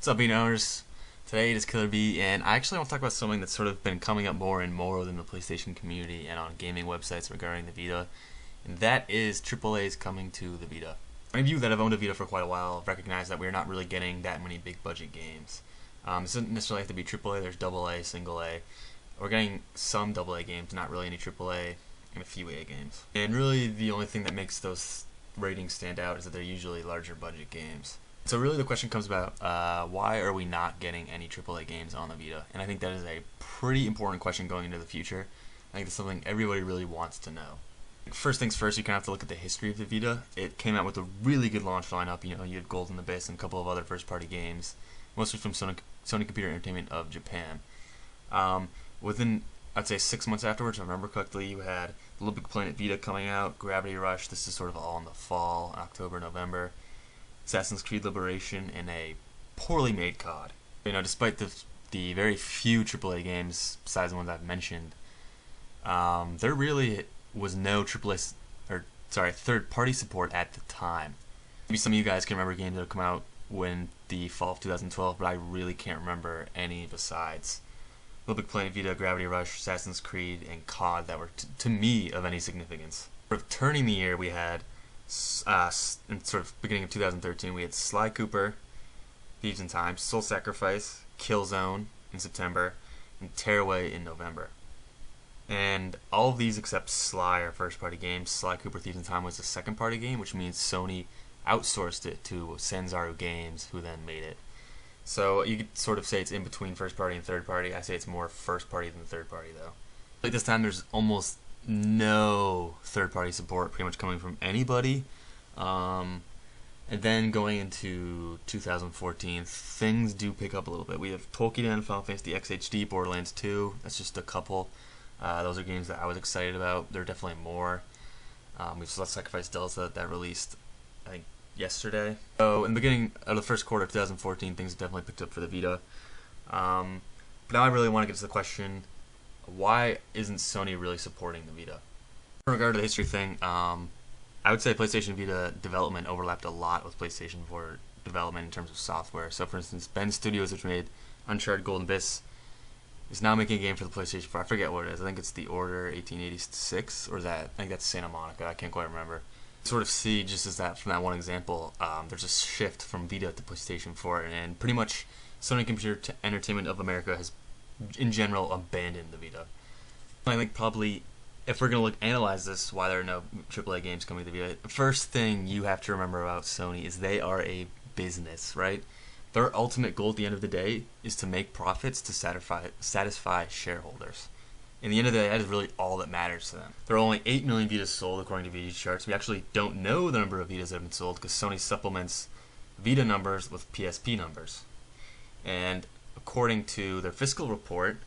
What's up, Vita owners? Today it is Killer B, and I actually want to talk about something that's sort of been coming up more and more within the PlayStation community and on gaming websites regarding the Vita, and that is AAA's coming to the Vita. Many of you that have owned a Vita for quite a while recognize that we're not really getting that many big budget games. It doesn't necessarily have to be AAA, there's AA, single A. We're getting some AA games, not really any AAA, and a few A games. And really the only thing that makes those ratings stand out is that they're usually larger budget games. So really the question comes about why are we not getting any AAA games on the Vita? And I think that is a pretty important question going into the future. I think it's something everybody really wants to know. First things first, you kind of have to look at the history of the Vita. It came out with a really good launch lineup. You had Golden Abyss and a couple of other first-party games, mostly from Sony Computer Entertainment of Japan. Within, I'd say 6 months afterwards, if I remember correctly, you had LittleBigPlanet Vita coming out, Gravity Rush. This is sort of all in the fall, October, November. Assassin's Creed Liberation, and a poorly made COD. Despite the very few AAA games, besides the ones I've mentioned, there really was no third-party support at the time. Maybe some of you guys can remember games that have come out when the fall of 2012, but I really can't remember any besides LittleBigPlanet Vita, Gravity Rush, Assassin's Creed, and COD that were, to me, of any significance. Sort of turning the year, we had in sort of beginning of 2013, we had Sly Cooper, Thieves in Time, Soul Sacrifice, Killzone in September, and Tearaway in November. And all of these except Sly are first-party games. Sly Cooper Thieves in Time was a second-party game, which means Sony outsourced it to Sanzaru Games, who then made it. So you could sort of say it's in between first-party and third-party. I say it's more first-party than third-party, though. At this time, there's almost no third-party support pretty much coming from anybody. And then going into 2014, things do pick up a little bit. We have Tolkien, Final Fantasy XHD, Borderlands 2. That's just a couple. Those are games that I was excited about. There are definitely more. We've Soul Sacrifice Delta that released, I think, yesterday. So in the beginning of the first quarter of 2014, things definitely picked up for the Vita. But now I really want to get to the question, why isn't Sony really supporting the Vita? In regard to the history thing, I would say PlayStation Vita development overlapped a lot with PlayStation 4 development in terms of software. So for instance, Ben Studios, which made Uncharted Golden Abyss, is now making a game for the PlayStation 4. I forget what it is. I think it's The Order 1886, or is that? I think that's Santa Monica. I can't quite remember. Sort of see, just as that from that one example, there's a shift from Vita to PlayStation 4, and pretty much Sony Computer Entertainment of America has, in general, abandoned the Vita. I think probably, if we're going to analyze this, why there are no AAA games coming to the Vita, the first thing you have to remember about Sony is they are a business, right? Their ultimate goal at the end of the day is to make profits to satisfy shareholders. In the end of the day, that is really all that matters to them. There are only 8 million Vitas sold according to Vita charts. We actually don't know the number of Vitas that have been sold because Sony supplements Vita numbers with PSP numbers. And according to their fiscal report,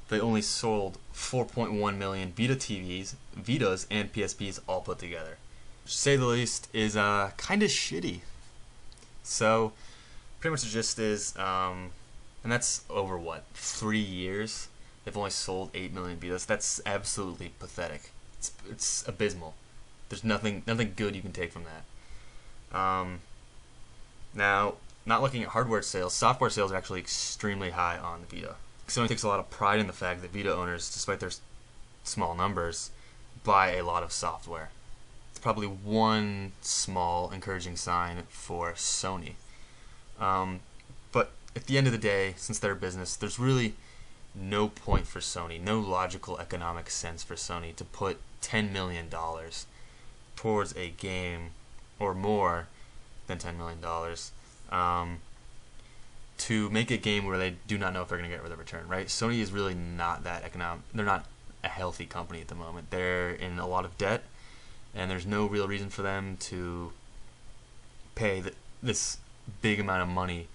they only sold 4.1 million Vita TVs, Vitas, and PSPs all put together. Which, to say the least, is kind of shitty. So, pretty much the gist is, and that's over, 3 years? They've only sold 8 million Vitas. That's absolutely pathetic. It's abysmal. There's nothing good you can take from that. Now, not looking at hardware sales, software sales are actually extremely high on the Vita. Sony takes a lot of pride in the fact that Vita owners, despite their small numbers, buy a lot of software. It's probably one small encouraging sign for Sony. But at the end of the day, since they're a business, there's really no point for Sony, no logical economic sense for Sony to put $10 million towards a game, or more than $10 million, to make a game where they do not know if they're going to get a return, right? Sony is really not that they're not a healthy company at the moment. They're in a lot of debt, and there's no real reason for them to pay this big amount of money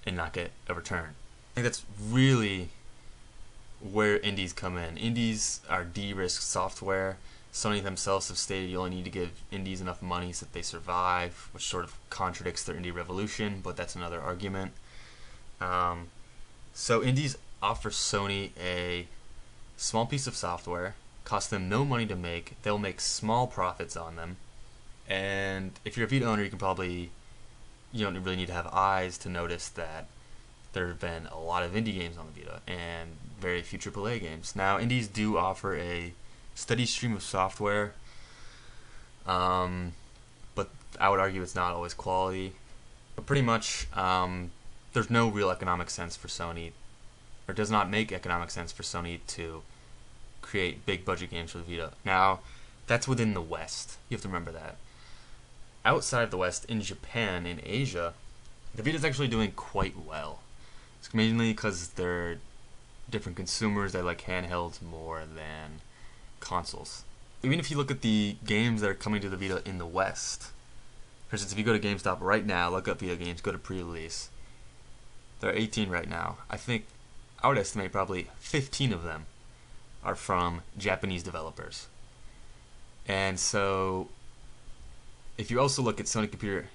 and not get a return. I think that's really where indies come in. Indies are de-risked software. Sony themselves have stated you only need to give indies enough money so that they survive, which sort of contradicts their indie revolution, but that's another argument. So indies offer Sony a small piece of software, costs them no money to make, they'll make small profits on them, and if you're a Vita owner, you can probably you don't really need to have eyes to notice that there have been a lot of indie games on the Vita and very few AAA games. Now, indies do offer a steady stream of software, but I would argue it's not always quality. But pretty much, there's no real economic sense for Sony, or does not make economic sense for Sony to create big budget games for the Vita. Now, that's within the West. You have to remember that. Outside of the West, in Japan, in Asia, the Vita's actually doing quite well. It's mainly because they're different consumers. They like handhelds more than consoles. Even if you look at the games that are coming to the Vita in the West, for instance, if you go to GameStop right now, look up Vita games, go to pre-release. There are 18 right now. I would estimate probably 15 of them are from Japanese developers. And so, if you also look at Sony Computer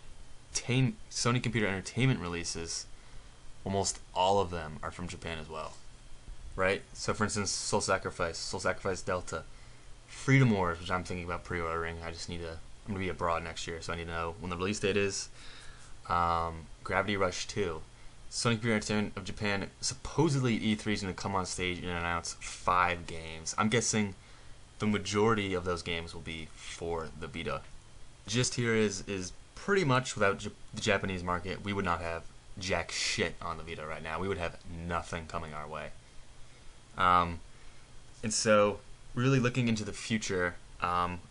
Entertainment releases, almost all of them are from Japan as well, right? So, for instance, Soul Sacrifice Delta, Freedom Wars, which I'm thinking about pre-ordering. I'm going to be abroad next year, so I need to know when the release date is. Gravity Rush 2. Sony Computer Entertainment of Japan, supposedly E3 is going to come on stage and announce 5 games. I'm guessing the majority of those games will be for the Vita. The gist here is pretty much without the Japanese market, we would not have jack shit on the Vita right now. We would have nothing coming our way. And so, really looking into the future,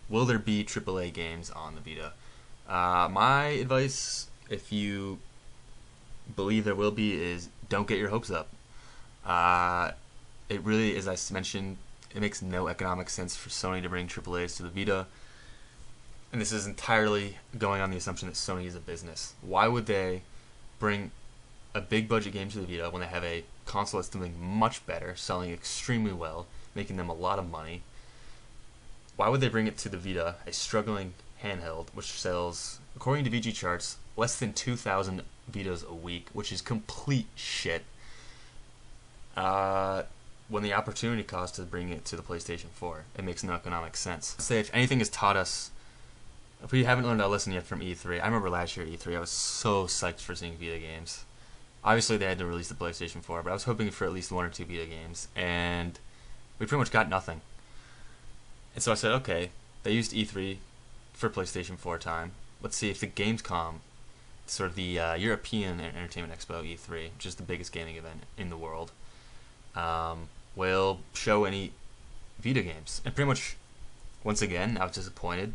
will there be AAA games on the Vita? My advice, if you believe there will be, is don't get your hopes up. It really, as I mentioned, it makes no economic sense for Sony to bring AAAs to the Vita. And this is entirely going on the assumption that Sony is a business. Why would they bring a big budget game to the Vita when they have a console that's doing much better, selling extremely well, making them a lot of money? Why would they bring it to the Vita, a struggling handheld, which sells, according to VG charts, less than 2,000 Vitas a week, which is complete shit, when the opportunity cost to bring it to the PlayStation 4? It makes no economic sense. I'd say if anything has taught us, if we haven't learned our lesson yet from E3, I remember last year at E3, I was so psyched for seeing Vita games. Obviously, they had to release the PlayStation 4, but I was hoping for at least 1 or 2 Vita games, and we pretty much got nothing. And so I said, okay, they used E3 for PlayStation 4 time. Let's see if the Gamescom, sort of the European Entertainment Expo E3, which is the biggest gaming event in the world, will show any Vita games. And pretty much, once again, I was disappointed.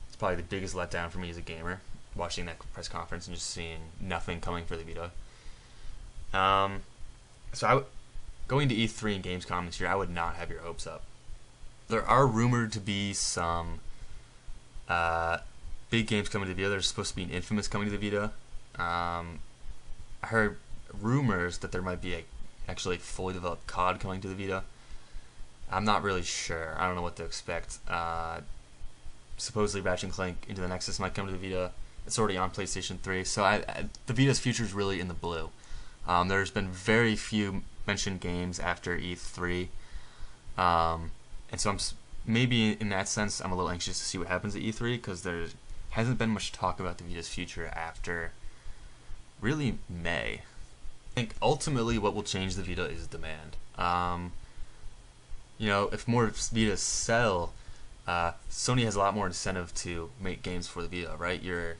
It's probably the biggest letdown for me as a gamer, watching that press conference and just seeing nothing coming for the Vita. Going to E3 and Gamescom this year, I would not have your hopes up. There are rumored to be some big games coming to the Vita. There's supposed to be an Infamous coming to the Vita. I heard rumors that there might be a actually fully developed COD coming to the Vita. I'm not really sure. I don't know what to expect. Supposedly Ratchet & Clank Into the Nexus might come to the Vita. It's already on PlayStation 3. So the Vita's future is really in the blue. There's been very few mentioned games after E3. And so maybe in that sense, I'm a little anxious to see what happens at E3, because there hasn't been much talk about the Vita's future after really May. I think ultimately what will change the Vita is demand. If more Vitas sell, Sony has a lot more incentive to make games for the Vita, right? You're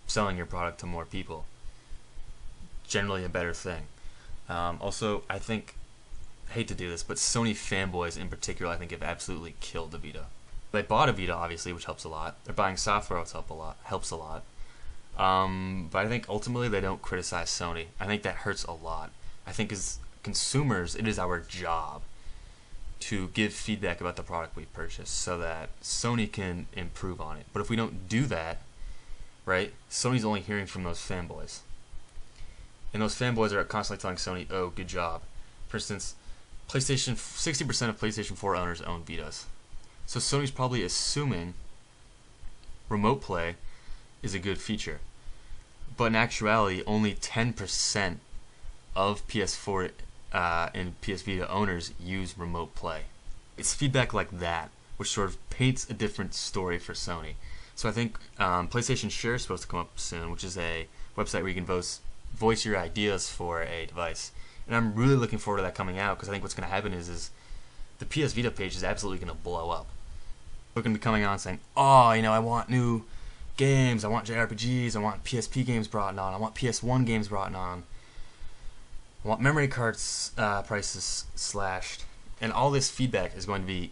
selling your product to more people. Generally a better thing. Also, I hate to do this, but Sony fanboys in particular, I think, have absolutely killed the Vita. They bought a Vita, obviously, which helps a lot. They're buying software, which helps a lot. But I think ultimately they don't criticize Sony. I think that hurts a lot. I think as consumers, it is our job to give feedback about the product we purchase so that Sony can improve on it. But if we don't do that, right, Sony's only hearing from those fanboys. And those fanboys are constantly telling Sony, oh, good job. For instance, 60% of PlayStation 4 owners own Vitas. So Sony's probably assuming remote play is a good feature. But in actuality, only 10% of PS4 and PS Vita owners use remote play. It's feedback like that which sort of paints a different story for Sony. So I think PlayStation Share is supposed to come up soon, which is a website where you can voice your ideas for a device. And I'm really looking forward to that coming out, because I think what's going to happen is the PS Vita page is absolutely going to blow up. We're going to be coming on saying, oh, I want new games, I want JRPGs, I want PSP games brought on, I want PS1 games brought on, I want memory cards prices slashed. And all this feedback is going to be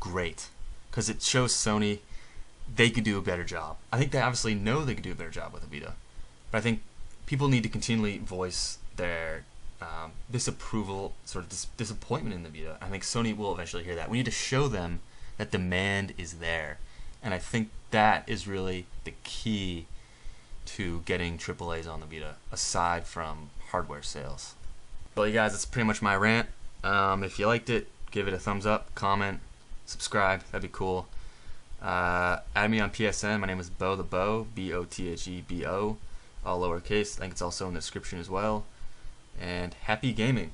great, because it shows Sony they could do a better job. I think they obviously know they could do a better job with the Vita, but I think people need to continually voice their disapproval, sort of disappointment in the Vita. I think Sony will eventually hear that. We need to show them that demand is there, and I think that is really the key to getting AAAs on the Vita, aside from hardware sales. Well, you guys, that's pretty much my rant. If you liked it, give it a thumbs up, comment, subscribe. That'd be cool. Add me on PSN. My name is bothebo, BOTHEBO, all lowercase. I think it's also in the description as well. And happy gaming.